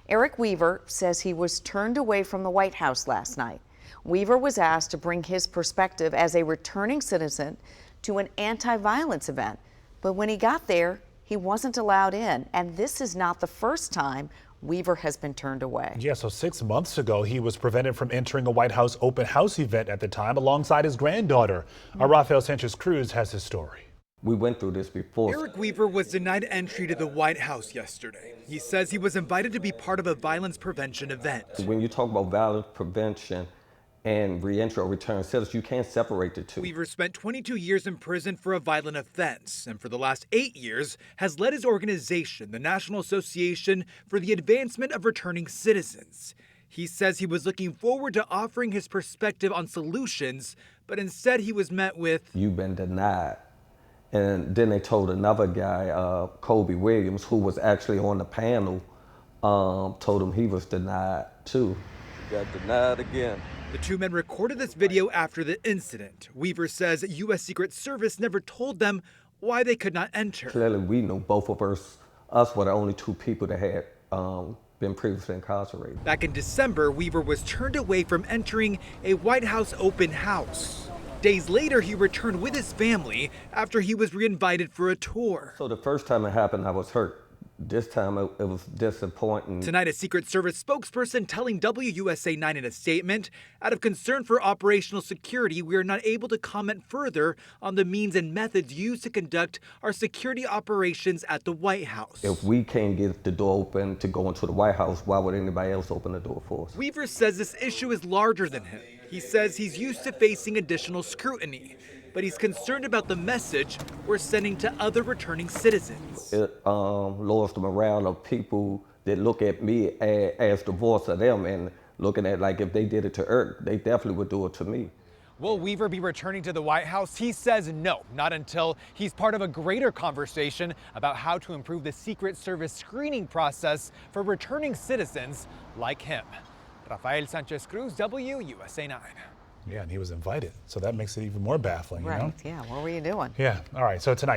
Eric Weaver says he was turned away from the White House last night. Weaver was asked to bring his perspective as a returning citizen to an anti-violence event. But when he got there, he wasn't allowed in. And this is not the first time Weaver has been turned away. Yeah, so 6 months ago, he was prevented from entering a White House open house event at the time alongside his granddaughter. Our Rafael Sanchez Cruz has his story. We went through this before. Eric Weaver was denied entry to the White House yesterday. He says he was invited to be part of a violence prevention event. When you talk about violence prevention and reentry or return citizens, you can't separate the two. Weaver spent 22 years in prison for a violent offense, and for the last 8 years has led his organization, the National Association for the Advancement of Returning Citizens. He says he was looking forward to offering his perspective on solutions, but instead he was met with, "You've been denied." And then they told another guy, Kobe Williams, who was actually on the panel, told him he was denied too. Got denied again. The two men recorded this video after the incident. Weaver says U.S. Secret Service never told them why they could not enter. Clearly, we knew both of us were the only two people that had been previously incarcerated. Back in December, Weaver was turned away from entering a White House open house. Days later, he returned with his family after he was reinvited for a tour. So the first time it happened, I was hurt. This time it was disappointing. Tonight, a Secret Service spokesperson telling WUSA 9 in a statement, out of concern for operational security, we are not able to comment further on the means and methods used to conduct our security operations at the White House. If we can't get the door open to go into the White House, why would anybody else open the door for us? Weaver says this issue is larger than him. He says he's used to facing additional scrutiny, but he's concerned about the message we're sending to other returning citizens. It lowers the morale of people that look at me as the voice of them, and looking at like if they did it to Eric, they definitely would do it to me. Will Weaver be returning to the White House? He says no, not until he's part of a greater conversation about how to improve the Secret Service screening process for returning citizens like him. Rafael Sanchez Cruz, WUSA 9. Yeah, and he was invited, so that makes it even more baffling, Right, you know? yeah, what were you doing? Yeah, all right, so tonight.